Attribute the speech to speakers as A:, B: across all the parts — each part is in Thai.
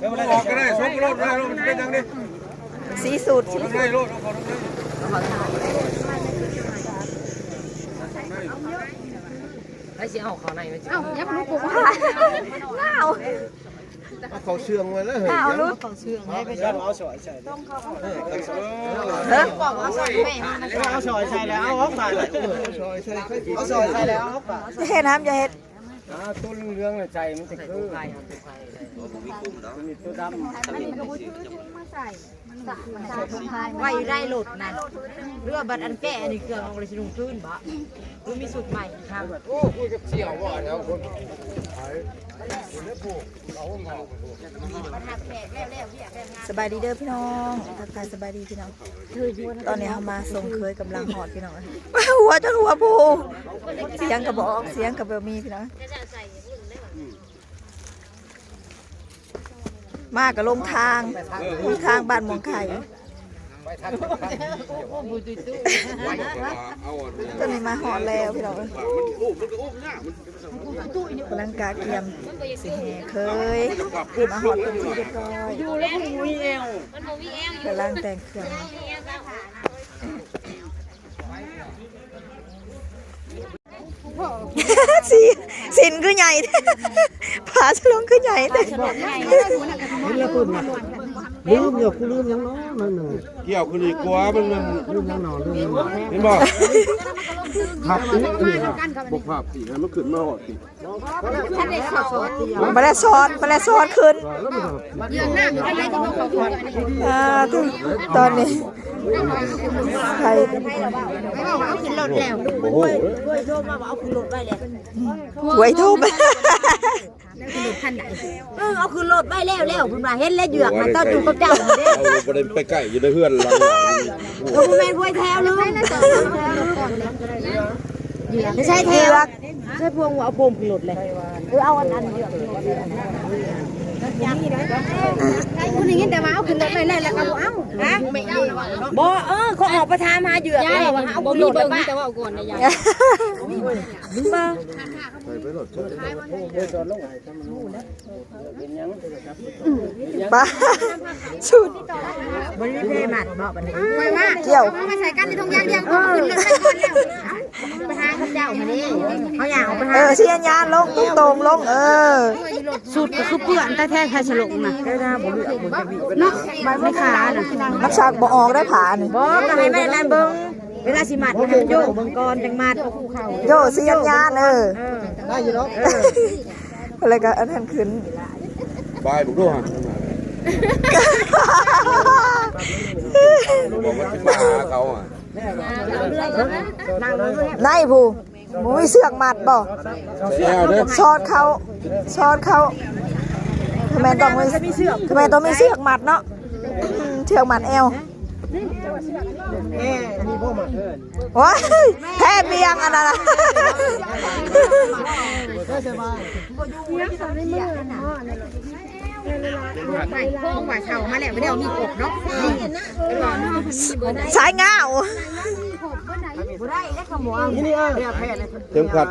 A: ออกก็ได้ส่งรถได้รถเป็นยังดิ
B: สีสูตร
A: ได้รถ
C: ไอ้สิเอาเขาในไหมจ๊ะ
B: ยักษ์ลูกกูว่าเงา
A: เขาเชื่องไว้แล้วเหรอ
B: เขาเชื่องให้ไป
A: เอาสอยใส่ต้องเขา
B: บอกเอาสอยแม่
A: เอาสอยใส่แล้วเอาฮอกใส่เลยเอาสอยใส่แล้วฮอก
B: จะเห็ดน้ำจะเห็ด
A: ต้นเรื่องใจมันจะคือตัวดำ
B: ไว้ได้หลุดนะเรือบัดอันแก่อันนี้เครื่องเอาไปชิลุงขึ้นบ่หรือมีสูตรใหม่ครับ
A: โอ้คุยกับเสี่ยวว่าแล้วคน
B: สบายดีเด้อพี่น้องทักทายสบายดีพี่น้องตอนนี้เขามาส่งเคยกำลังหอดพี่น้องหัวจนหัวปูเสียงกระบอกเสียงกระเบลมีพี่น้องมากกับลงทางบ้านมองไข่ตอนนี้มาหอดแล้วพี่น้องกำลังกาเกียมสิแห่เคยมาหอดเป็นที่เรียบร้อยกำลังแต่งเครื่องสินคือใหญ่ผาฉลองคือใหญ่เลย
A: ลืมอย่ากูลืมยังน้อมันเกี่ยวคือดีกว่ามันลืมยังน้อลืมเห็นบ่ขับนี่บกภาพสิให้มันขึ้นมาหอดสิ
B: มาแล้วซ้อนขึ้นตอนนี้ใครเอาขึ้นรถแล้ว
A: โอ้โห
B: หวยทูบ
D: เอาคือโหลดไปแล้วคุณมาเห็นแล้วเหยือกมาต้นดูกับเจ้า
A: เอาประเด็นไปใกล้อยู่ในเพื่อนเรา
D: คุณแม่ห้วยแถวลืมไม่ใช่แถวใช่พวงเอาโปมคือโหลดเลยเอาอันเหยือกคุณอย่างนี้แต่ว่าเอาขึ้นรถไปแล้วก็เอาฮะบ่เขาออกประทามหาเหยือกเอาบุหรี่เบิ่งแต่ว่าเอาก่อนนะยายบ่
B: บ้าชุด
D: บริเวณหมัดบอกบันนี้
B: เกี่ยว
D: มาใส่กันในทงยางเดียวขึ้นรถไปก่อนแล้วไปหาข้าเจ้ามาดิเขาอยากเอาไปหา
B: เชียนยานลงตรงลง
D: สุดก็คือเปื่อนแต่แท้แค่ฉลงนะได้นะบ่เนาะไม่ขาน่ะ
B: มันชักบ่ออกได้ผ่าน
D: บ่ก็ให้แม่นั่นเบิ่งเวลาสิมัดมันโยกเบิ่งก่อนจังมัด
B: โยเชียนยาน
A: ได้อยู่เนาะ
B: อะไรก็อันนั้นขึ้น
A: บายบุกด้วยฮะบอกว่าที่มาเขาอ่ะ
B: นายผู้มุ้ยเสือกหมัดบ่ชอดเขาทำไมต้องมีเสือกหมัดเนาะเชือกหมัดเอวว้าแท้เบียงอันนั้นนะ
D: พวงหวานเฉามาแล้วไม่ได้เอามีกบเนาะ
B: สายเงา
A: เข็มขัด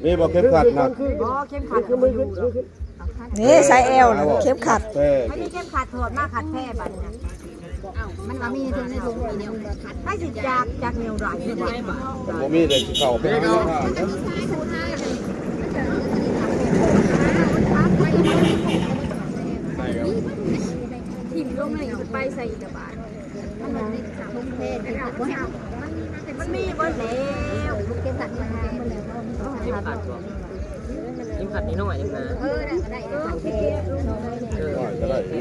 A: มีบอกเข็มขัดนะ
B: นี่สายเอวเข็มขัด
D: ไม่มีเข็มขัดถอดมาขัดแพร่บัดนะมันก็มีในถุงเดียวถ้าสิจากเหนียวไหลที่ไหนบ้าง
A: ผมมีเด็กเข่าเป็นผ้า
D: ถิ่มลงเลยไปใส่กระบาดมันมีบนแล้วลูกเก็บตัดมาแล้ว
C: ยิ้มขัดนิดหน่อยนะ
A: ได้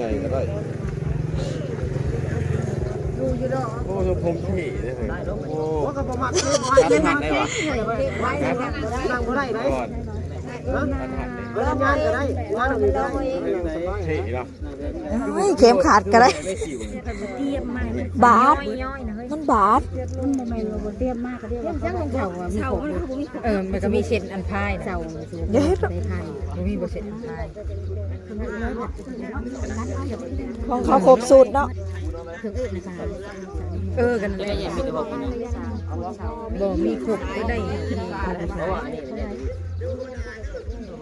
A: ไงก็ได้
D: ดูอยู่ดอก
A: โอ้ยผมถี่เลยโอ้ก็ประมาณ
D: ได้ไหมได้
B: เข็มขัดก็ได้บาทมันบาท
D: เตรียมมากก็เรียกว่าเสา
C: มันก็มีเศษอันพาย
D: เสา
B: เดี๋ยว
C: มันมีเศษอันพาย
B: ของเขาครบสูตรเนาะ
C: กันเลยอย่ามีแต่บอก
D: บ่มีครบก็ได้
C: เพราะว่านี่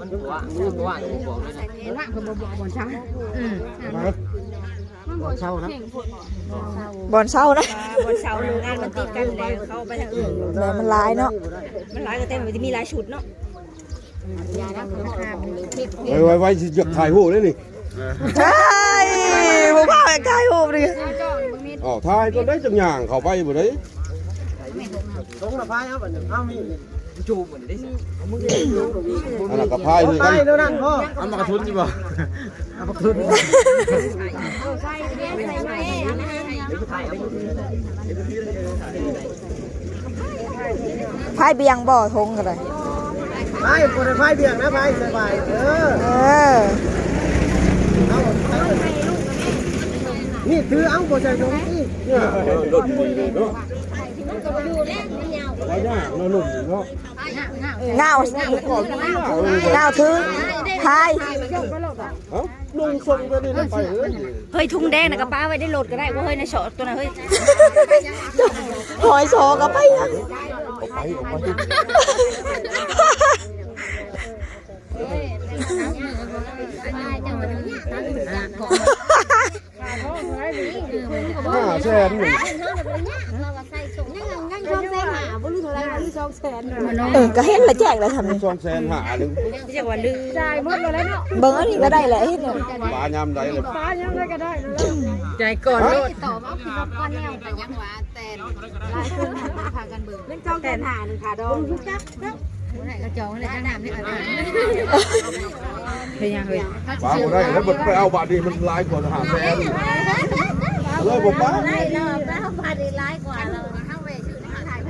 C: มัน มันตัวมือตัวกูบอกเลยนะ
D: เห็นว่าเพิ่นบ่บอกบ่อนช้าง
A: มาเช่านะ
B: บอลเศร้านะ
D: บ่อนเสาโรงงานมันติดกันแล้วเข้าไปทางอื่น
B: แล้วมันร้ายเนาะ
D: มันหลายก็เต็มมันจะมีหลายชุดเนาะยานะเพิ่นมาห้ามเฮ็ด
A: ไว้สิถ่ายหูได้นี่
B: ใช่ผมพาไปกายโฮมดิ
A: อ๋อถ่ายก็ได้จังหยังเข้าไปบ่ได้
C: ตรงละพายเอาบัดนี้เอามีจูบเหมือนได้สิ
A: อันนั้นก็พายคือกัน
C: ไปแล้วนั่นพ่อเอามากระทุนดีบ่เอามากระทุนถ่ายเอา
B: พายเบียงบ่อทงกันเลย
C: ไปบ่ได้พายเบี่ยงนะพายสบาย
B: เออ
C: นี่ถือเอาบ่ใจตรงนี้
A: เนี่ยรถดีเลยเนาะว่าย่างเนาะนุ่มเนาะ
B: เงา
A: ก่อนเนาะ
B: เงาถึงพาย
A: เอ้านุ่งทรงไปนี่แล้วไปเอ้ย
D: เฮ้ยทุ่งแดงน่ะก็ป้าไว้ได้โหลดก็ได้ว่าเฮ้ยในช็อตตัวน่ะเฮ้ย
B: หอยโซก็ไปอ่ะ
A: ออกไป500,000นี่
B: ก็เห็นละแจกเลยทำนี่
A: 200,000หาหนึง
D: เรียกว่าลือจ่ายหมดแล้วเนาะ
B: เบิ้งอันนี้ก็ได้แหละเห็นเนี่ย
A: ปลายามใดเลย
D: ใจก่อนโลด
E: ต่อมาคือรถก้อนแนวแต่ยังว่าแต่หลายคนมาพากันเบิ่ง
D: เล่นจองแต่หาหนึ่งขาดอง
E: กระจองเลยจ้าน้ำนี่อะไร
D: เฮ้ยยังเฮ้ย
A: ปลาบ่ได้แล้วไปเอาบาทนี่มันหลายกว่า500,000เลยบ่ปลา
E: ได้เราไปเข้าพาดีร้ายกว่าเราเข้าไปชื่อถ่าย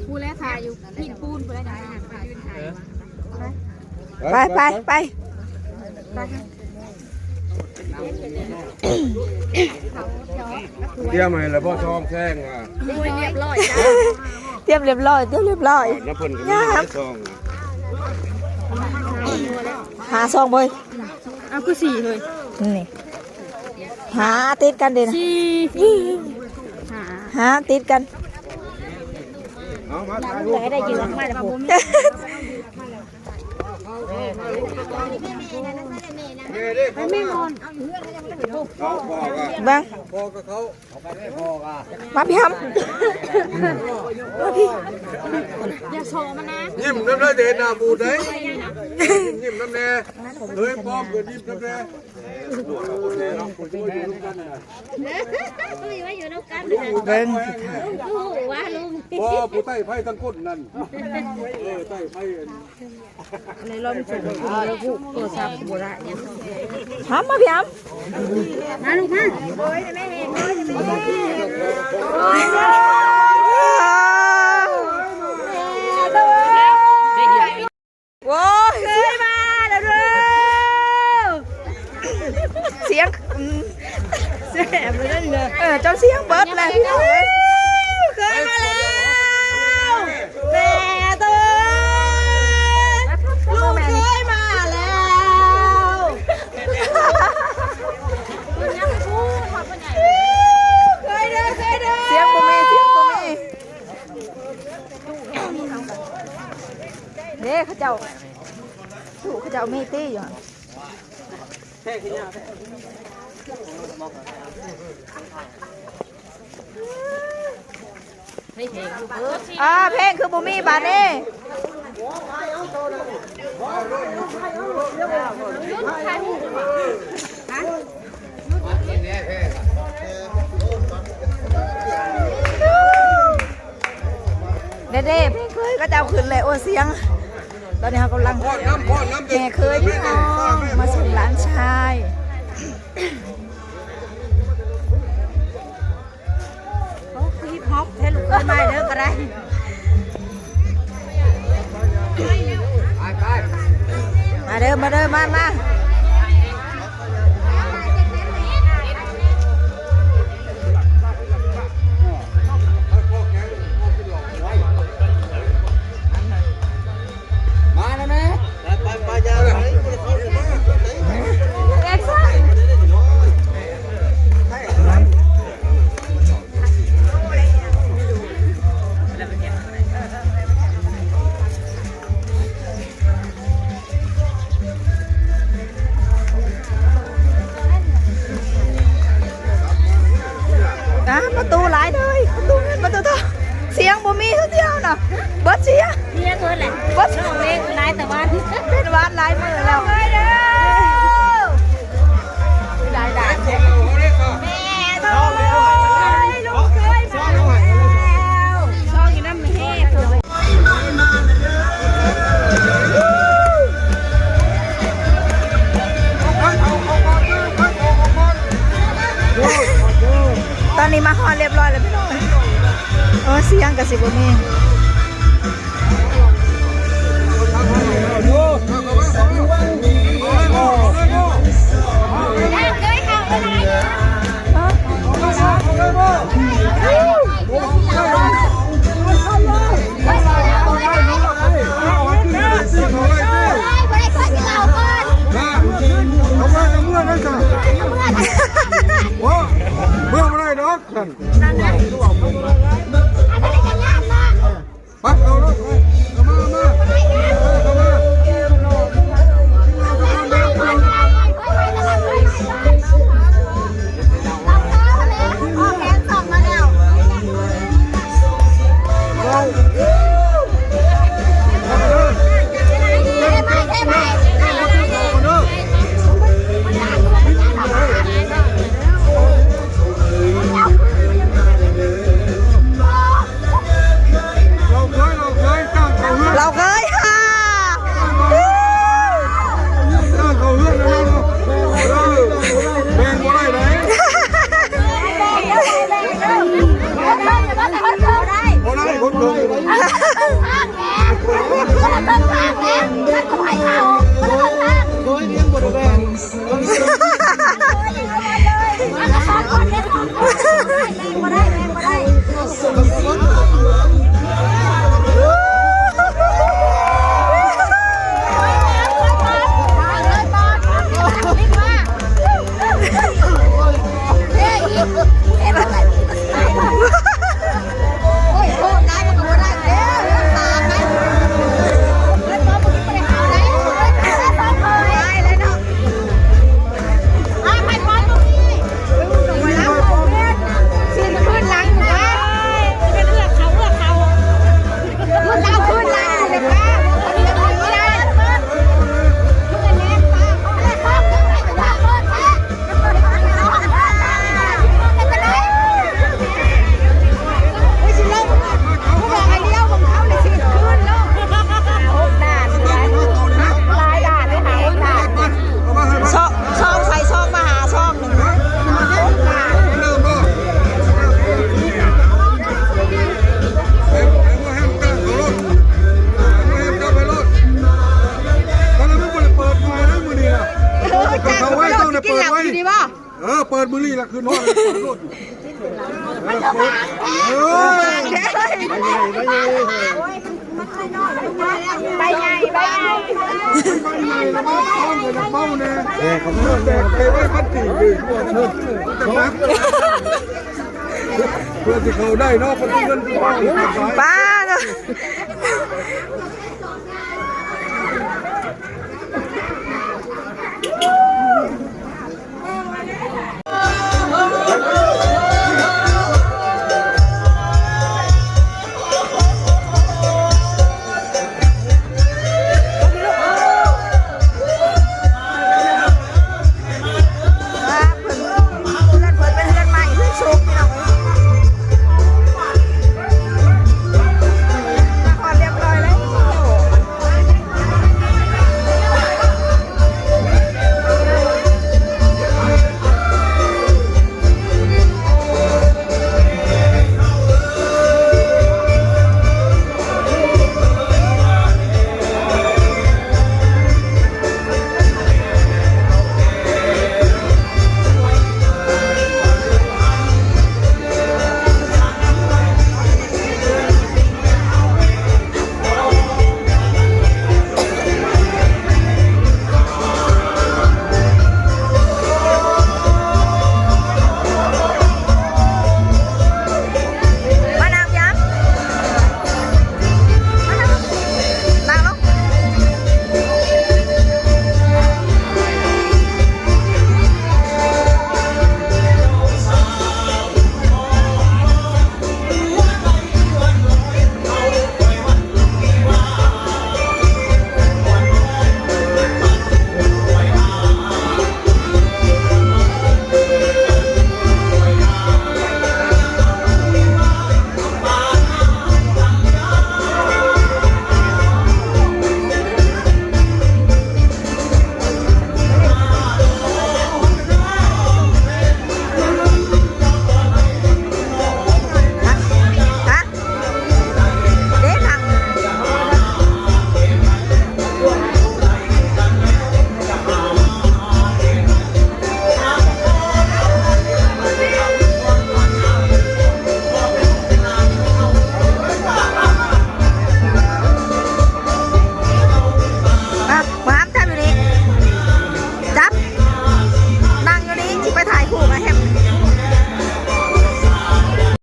E: ปูแล้วถ่ายอยู่หินปูนปูแล้วนะถ่าย
B: ไป
A: เตรียมให้แล้วบ่ซองแซงอ่ะ
E: เรียบร้อยจ้า
B: เตรียมเรียบร้อย
A: แล้วเพิ่นก็มีให้ซอง
B: หาซองบ่อย
D: เอาคือ4เฮ้ย
B: นี่หาติดกันเด่น หาติดกัน
A: เอามาถ่ายรูป
D: ได้ยืนมาแล้วผม
A: ไม่นอนเขาพ่อก็
B: บ้าง
A: พ่อก็เขาพ่อก็
B: มาพี่ฮัมมาพี่
E: อย่าโชว์มันนะ
A: ยิ้มน้ำได้เด่นหน้าบูดเลยยิ้มน้ำแน่เฮ้ยป้อมเกิดยิ้มน้ำแน่ดูเอาคนแน่เนาะคนช่วยดูกันนะ
E: คุยไว้อยู่น้ำกัน
B: เบิ้ง
E: ลูกว่าลุง
A: พ่อผู้ใต้ไพ่ทั้งก้นนั่นใต้ไพ่
D: ในรอบที่สุดแล้วผู้โทรศัพท์บ่ได้
B: ฮัมมาพี่ฮัม
E: มาลูกมา
B: โว้ยเสียงมาแล้วเด้อเสียงแสบเลยนั่นเลยเจ้าเสียงเบิดเลยพี่น้องเคยมาแล้วแม่ตัวลูกเคยมาแล้วเคยเด้อเสียงบุมีเด้เขาเจ้าถูกเขาเจ้ามีตี้อยู่เพลงคือบุมีบาเน่เด้เพลงเคยก็เจ้าขึ้นเลยโอ้เสียงตอนนี้เขากำลังแห่เคยพี่น้องมาส่งหลานชายเขาคือฮิปฮอปให้ลูกเคยมาเด้อก็ได้มาเด้อมา วัดหลายมือแล้วได้แม่ต้องเลยลูกเคยมาแล้วชอบกินน้ำแห้งตอนนี้มาฮอนเรียบร้อยแล้วพี่น้องเสียงกับสิบมี
A: เมื่อไม่ได้ดอกนั่นปักเอาดอกมา
B: เราเคยค่ะ
A: เขาเฮือนนะแบ่งบ่ได้ไหนบ่ได้คนเกินโดยเลี้ยงบ่ได้แบ่งเปิดมือนี่ละคือนอนเปิดรถ
B: ไปไง
A: เป้าเนี่ยเขาเลือกแต่เคยไว้พัดตีเลยเพื่อที่เขาได้นอกพัดเงินเป้า
B: ป้า